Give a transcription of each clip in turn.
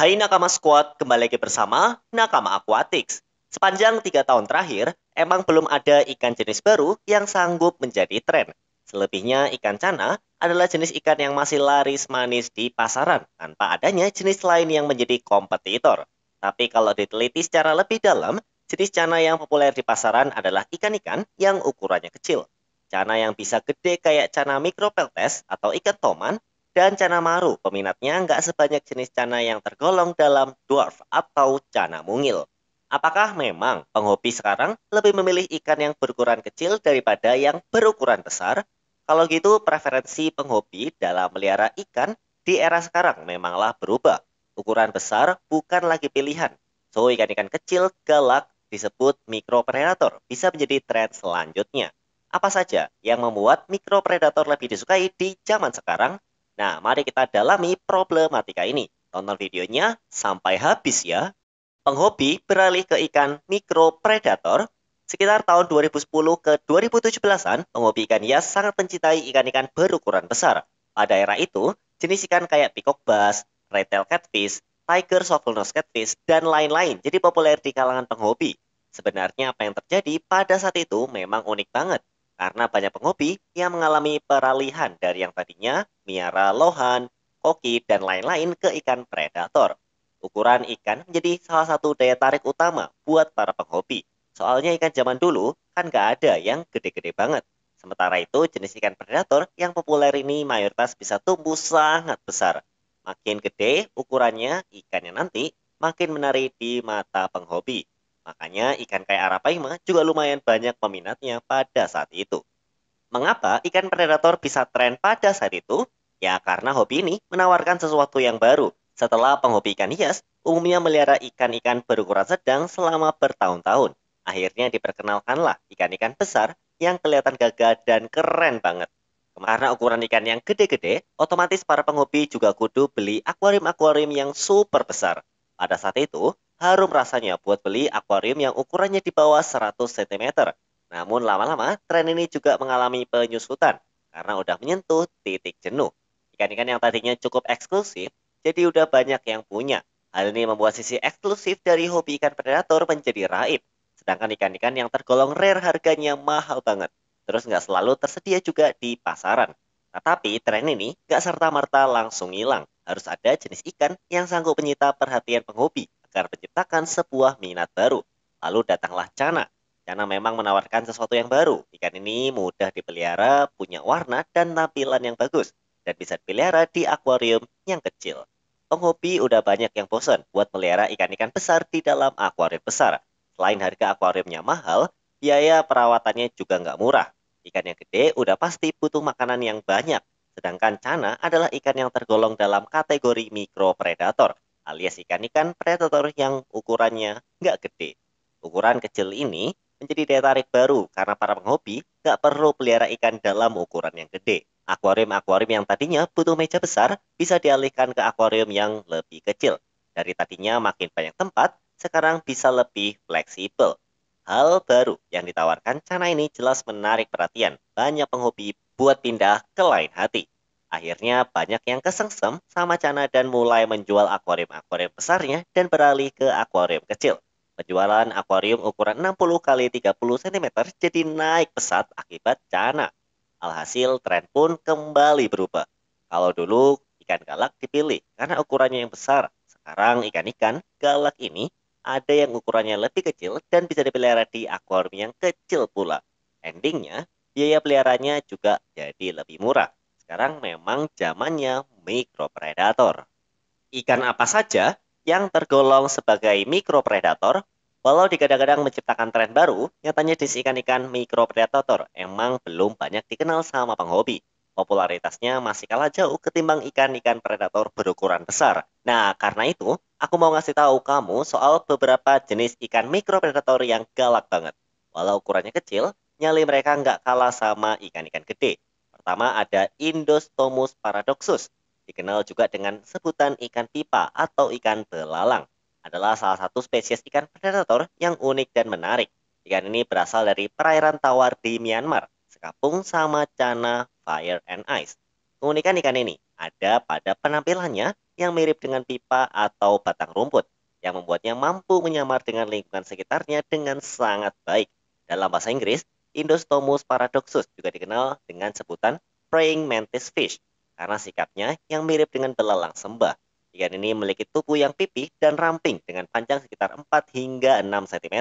Hai Nakama Squad, kembali lagi bersama Nakama Aquatics. Sepanjang 3 tahun terakhir, emang belum ada ikan jenis baru yang sanggup menjadi tren. Selebihnya ikan cana adalah jenis ikan yang masih laris manis di pasaran, tanpa adanya jenis lain yang menjadi kompetitor. Tapi kalau diteliti secara lebih dalam, jenis cana yang populer di pasaran adalah ikan-ikan yang ukurannya kecil. Cana yang bisa gede kayak cana micropeltes atau ikan toman, dan cana maru, peminatnya nggak sebanyak jenis cana yang tergolong dalam dwarf atau cana mungil. Apakah memang penghobi sekarang lebih memilih ikan yang berukuran kecil daripada yang berukuran besar? Kalau gitu, preferensi penghobi dalam melihara ikan di era sekarang memanglah berubah. Ukuran besar bukan lagi pilihan. So, ikan-ikan kecil galak disebut mikropredator bisa menjadi tren selanjutnya. Apa saja yang membuat mikropredator lebih disukai di zaman sekarang? Nah, mari kita dalami problematika ini. Tonton videonya sampai habis ya. Penghobi beralih ke ikan mikropredator. Sekitar tahun 2010 ke 2017-an, penghobi ikan hias sangat mencintai ikan-ikan berukuran besar. Pada era itu, jenis ikan kayak peacock bass, red-tailed catfish, tiger softnose catfish, dan lain-lain jadi populer di kalangan penghobi. Sebenarnya apa yang terjadi pada saat itu memang unik banget, karena banyak penghobi yang mengalami peralihan dari yang tadinya miara lohan, koki, dan lain-lain ke ikan predator. Ukuran ikan menjadi salah satu daya tarik utama buat para penghobi. Soalnya ikan zaman dulu kan nggak ada yang gede-gede banget. Sementara itu jenis ikan predator yang populer ini mayoritas bisa tumbuh sangat besar. Makin gede ukurannya ikannya nanti makin menarik di mata penghobi. Makanya ikan kayak arapaima juga lumayan banyak peminatnya pada saat itu. Mengapa ikan predator bisa tren pada saat itu? Ya karena hobi ini menawarkan sesuatu yang baru. Setelah penghobi ikan hias, umumnya melihara ikan-ikan berukuran sedang selama bertahun-tahun. Akhirnya diperkenalkanlah ikan-ikan besar yang kelihatan gagah dan keren banget. Karena ukuran ikan yang gede-gede, otomatis para penghobi juga kudu beli akuarium-akuarium yang super besar. Pada saat itu, harum rasanya buat beli akuarium yang ukurannya di bawah 100 cm. Namun lama-lama, tren ini juga mengalami penyusutan karena udah menyentuh titik jenuh. Ikan-ikan yang tadinya cukup eksklusif, jadi udah banyak yang punya. Hal ini membuat sisi eksklusif dari hobi ikan predator menjadi raib. Sedangkan ikan-ikan yang tergolong rare harganya mahal banget. Terus nggak selalu tersedia juga di pasaran. Tetapi tren ini nggak serta-merta langsung hilang. Harus ada jenis ikan yang sanggup menyita perhatian penghobi agar menciptakan sebuah minat baru. Lalu datanglah Cana. Cana memang menawarkan sesuatu yang baru. Ikan ini mudah dipelihara, punya warna dan tampilan yang bagus, dan bisa dipelihara di akuarium yang kecil. Penghobi udah banyak yang bosan buat melihara ikan-ikan besar di dalam akuarium besar. Selain harga akuariumnya mahal, biaya perawatannya juga nggak murah. Ikan yang gede udah pasti butuh makanan yang banyak. Sedangkan cana adalah ikan yang tergolong dalam kategori mikropredator, alias ikan-ikan predator yang ukurannya nggak gede. Ukuran kecil ini menjadi daya tarik baru karena para penghobi nggak perlu pelihara ikan dalam ukuran yang gede. Akuarium-akuarium yang tadinya butuh meja besar bisa dialihkan ke akuarium yang lebih kecil. Dari tadinya makin banyak tempat, sekarang bisa lebih fleksibel. Hal baru yang ditawarkan Cana ini jelas menarik perhatian banyak penghobi buat pindah ke lain hati. Akhirnya banyak yang kesengsem sama Cana dan mulai menjual akuarium-akuarium besarnya dan beralih ke akuarium kecil. Penjualan akuarium ukuran 60 kali 30 cm jadi naik pesat akibat Cana. Alhasil tren pun kembali berubah. Kalau dulu ikan galak dipilih karena ukurannya yang besar. Sekarang ikan-ikan galak ini ada yang ukurannya lebih kecil dan bisa dipelihara di akuarium yang kecil pula. Endingnya, biaya peliharanya juga jadi lebih murah. Sekarang memang zamannya mikropredator. Ikan apa saja yang tergolong sebagai mikropredator? Walau digadang-gadang menciptakan tren baru, nyatanya jenis ikan-ikan mikropredator emang belum banyak dikenal sama penghobi. Popularitasnya masih kalah jauh ketimbang ikan-ikan predator berukuran besar. Nah, karena itu, aku mau ngasih tahu kamu soal beberapa jenis ikan mikropredator yang galak banget. Walau ukurannya kecil, nyali mereka nggak kalah sama ikan-ikan gede. Pertama ada Indostomus paradoxus, dikenal juga dengan sebutan ikan pipa atau ikan belalang, adalah salah satu spesies ikan predator yang unik dan menarik. Ikan ini berasal dari perairan tawar di Myanmar, sekapung sama cana fire and ice. Keunikan ikan ini ada pada penampilannya yang mirip dengan pipa atau batang rumput, yang membuatnya mampu menyamar dengan lingkungan sekitarnya dengan sangat baik. Dalam bahasa Inggris, Indostomus paradoxus juga dikenal dengan sebutan praying mantis fish, karena sikapnya yang mirip dengan belalang sembah. Ikan ini memiliki tubuh yang pipih dan ramping dengan panjang sekitar 4 hingga 6 cm.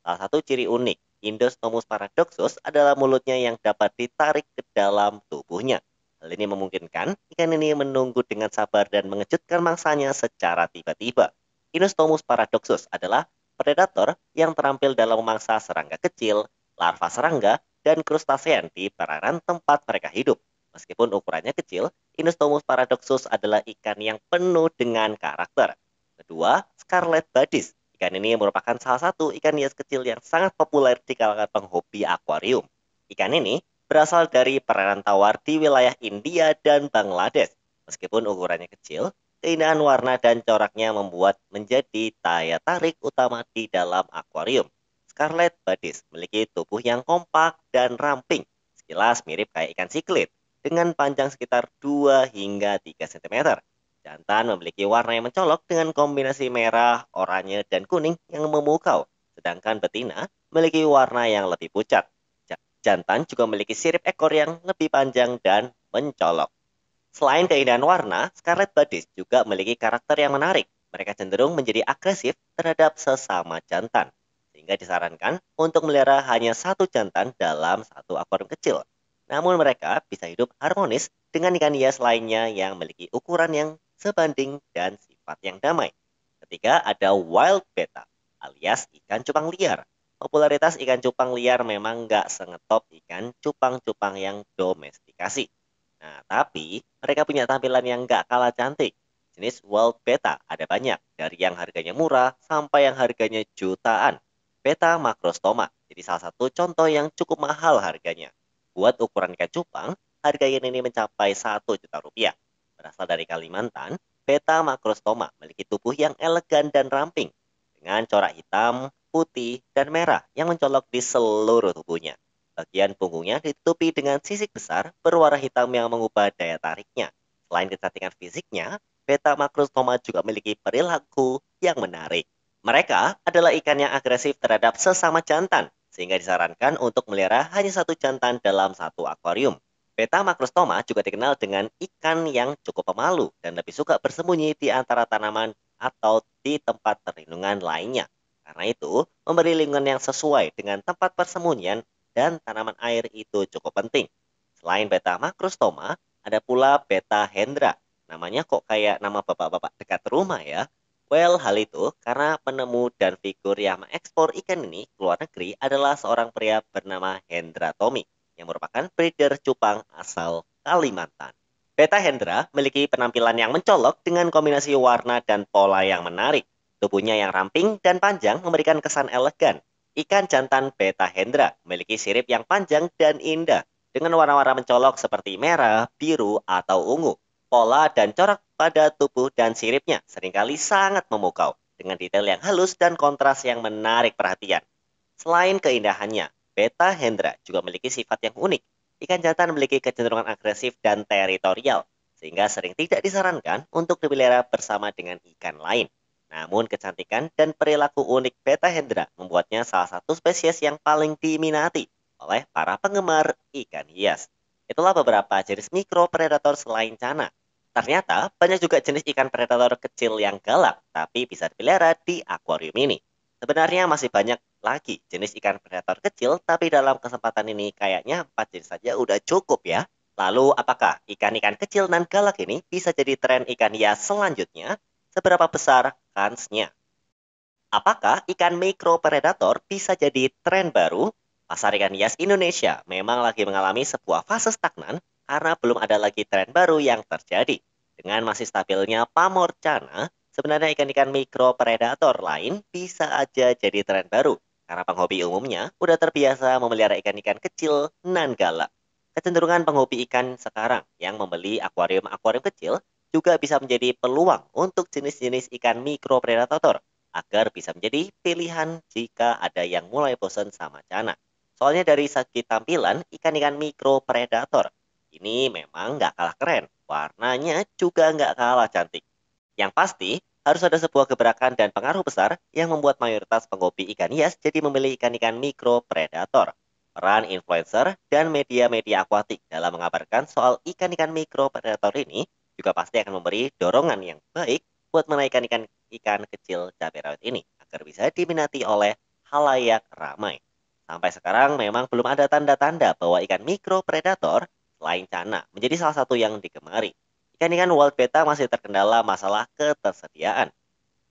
Salah satu ciri unik Indostomus paradoxus adalah mulutnya yang dapat ditarik ke dalam tubuhnya. Hal ini memungkinkan ikan ini menunggu dengan sabar dan mengejutkan mangsanya secara tiba-tiba. Indostomus paradoxus adalah predator yang terampil dalam memangsa serangga kecil, larva serangga, dan krustasean di perairan tempat mereka hidup. Meskipun ukurannya kecil, Indostomus paradoxus adalah ikan yang penuh dengan karakter. Kedua, Scarlet Buddies. Ikan ini merupakan salah satu ikan hias kecil yang sangat populer di kalangan penghobi akuarium. Ikan ini berasal dari perairan tawar di wilayah India dan Bangladesh. Meskipun ukurannya kecil, keindahan warna dan coraknya membuat menjadi daya tarik utama di dalam akuarium. Scarlet Buddies memiliki tubuh yang kompak dan ramping, sekilas mirip kayak ikan siklit, dengan panjang sekitar 2 hingga 3 cm. Jantan memiliki warna yang mencolok dengan kombinasi merah, oranye, dan kuning yang memukau, sedangkan betina memiliki warna yang lebih pucat. Jantan juga memiliki sirip ekor yang lebih panjang dan mencolok. Selain keindahan warna, Scarlet Buddies juga memiliki karakter yang menarik. Mereka cenderung menjadi agresif terhadap sesama jantan, sehingga disarankan untuk melihara hanya satu jantan dalam satu akuarium kecil. Namun mereka bisa hidup harmonis dengan ikan hias lainnya yang memiliki ukuran yang sebanding dan sifat yang damai. Ketiga, ada wild betta, alias ikan cupang liar. Popularitas ikan cupang liar memang nggak sengetop ikan cupang-cupang yang domestikasi. Nah, tapi mereka punya tampilan yang nggak kalah cantik. Jenis wild betta ada banyak, dari yang harganya murah sampai yang harganya jutaan. Betta macrostoma jadi salah satu contoh yang cukup mahal harganya. Buat ukuran ikan cupang, harga ikan ini mencapai 1 juta rupiah. Berasal dari Kalimantan, Betta macrostoma memiliki tubuh yang elegan dan ramping, dengan corak hitam, putih, dan merah yang mencolok di seluruh tubuhnya. Bagian punggungnya ditutupi dengan sisik besar berwarna hitam yang mengubah daya tariknya. Selain kecantikan fisiknya, Betta macrostoma juga memiliki perilaku yang menarik. Mereka adalah ikan yang agresif terhadap sesama jantan, sehingga disarankan untuk melihara hanya satu jantan dalam satu akuarium. Betta macrostoma juga dikenal dengan ikan yang cukup pemalu dan lebih suka bersembunyi di antara tanaman atau di tempat perlindungan lainnya. Karena itu, memberi lingkungan yang sesuai dengan tempat persembunyian dan tanaman air itu cukup penting. Selain Betta macrostoma, ada pula Betta hendra. Namanya kok kayak nama bapak-bapak dekat rumah ya. Well, hal itu karena penemu dan figur yang mengekspor ikan ini ke luar negeri adalah seorang pria bernama Hendra Tommy, yang merupakan breeder cupang asal Kalimantan. Betta Hendra memiliki penampilan yang mencolok dengan kombinasi warna dan pola yang menarik. Tubuhnya yang ramping dan panjang memberikan kesan elegan. Ikan jantan Betta Hendra memiliki sirip yang panjang dan indah, dengan warna-warna mencolok seperti merah, biru, atau ungu. Pola dan corak pada tubuh dan siripnya seringkali sangat memukau, dengan detail yang halus dan kontras yang menarik perhatian. Selain keindahannya, Betta hendra juga memiliki sifat yang unik. Ikan jantan memiliki kecenderungan agresif dan teritorial, sehingga sering tidak disarankan untuk dipelihara bersama dengan ikan lain. Namun kecantikan dan perilaku unik Betta hendra membuatnya salah satu spesies yang paling diminati oleh para penggemar ikan hias. Itulah beberapa jenis mikropredator selain cana. Ternyata banyak juga jenis ikan predator kecil yang galak, tapi bisa dipelihara di akuarium ini. Sebenarnya masih banyak lagi jenis ikan predator kecil, tapi dalam kesempatan ini kayaknya 4 jenis saja udah cukup ya. Lalu apakah ikan-ikan kecil dan galak ini bisa jadi tren ikan hias selanjutnya? Seberapa besar kansnya? Apakah ikan mikropredator bisa jadi tren baru? Pasar ikan hias Indonesia memang lagi mengalami sebuah fase stagnan karena belum ada lagi tren baru yang terjadi. Dengan masih stabilnya pamor cana, sebenarnya ikan-ikan mikropredator lain bisa aja jadi tren baru karena penghobi umumnya udah terbiasa memelihara ikan-ikan kecil nan galak. Kecenderungan penghobi ikan sekarang yang membeli akuarium-akuarium kecil juga bisa menjadi peluang untuk jenis-jenis ikan mikropredator agar bisa menjadi pilihan jika ada yang mulai bosan sama cana. Soalnya dari segi tampilan, ikan-ikan mikropredator ini memang nggak kalah keren. warnanya juga nggak kalah cantik. Yang pasti, harus ada sebuah gebrakan dan pengaruh besar yang membuat mayoritas penghobi ikan hias jadi memilih ikan-ikan mikro predator. Peran influencer dan media-media akuatik dalam mengabarkan soal ikan-ikan mikro predator ini juga pasti akan memberi dorongan yang baik buat menaikkan ikan kecil cabai rawit ini agar bisa diminati oleh halayak ramai. Sampai sekarang memang belum ada tanda-tanda bahwa ikan mikro predator selain cana menjadi salah satu yang digemari. Ikan-ikan wild beta masih terkendala masalah ketersediaan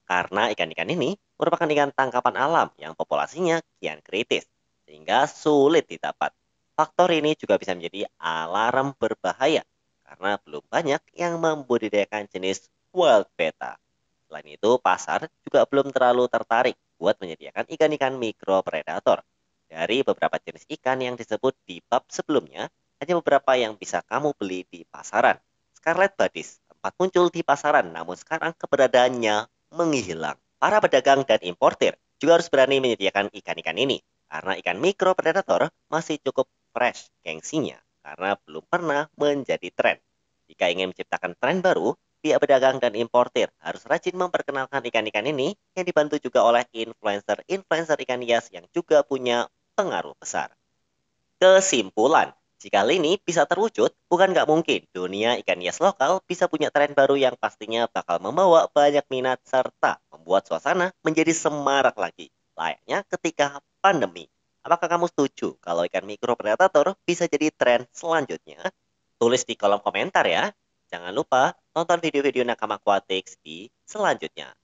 karena ikan-ikan ini merupakan ikan tangkapan alam yang populasinya kian kritis sehingga sulit didapat. Faktor ini juga bisa menjadi alarm berbahaya karena belum banyak yang membudidayakan jenis wild beta. Selain itu, pasar juga belum terlalu tertarik buat menyediakan ikan-ikan mikro predator. Dari beberapa jenis ikan yang disebut di bab sebelumnya, hanya beberapa yang bisa kamu beli di pasaran. Scarlet Buddies sempat muncul di pasaran, namun sekarang keberadaannya menghilang. Para pedagang dan importir juga harus berani menyediakan ikan-ikan ini, karena ikan mikro predator masih cukup fresh gengsinya, karena belum pernah menjadi tren. Jika ingin menciptakan tren baru, pihak pedagang dan importir harus rajin memperkenalkan ikan-ikan ini yang dibantu juga oleh influencer-influencer ikan hias yang juga punya pengaruh besar. Kesimpulan, jika hal ini bisa terwujud, bukan nggak mungkin dunia ikan hias lokal bisa punya tren baru yang pastinya bakal membawa banyak minat serta membuat suasana menjadi semarak lagi, layaknya ketika pandemi. Apakah kamu setuju kalau ikan mikro predator bisa jadi tren selanjutnya? Tulis di kolom komentar ya. Jangan lupa tonton video-video Nakama Aquatics di selanjutnya.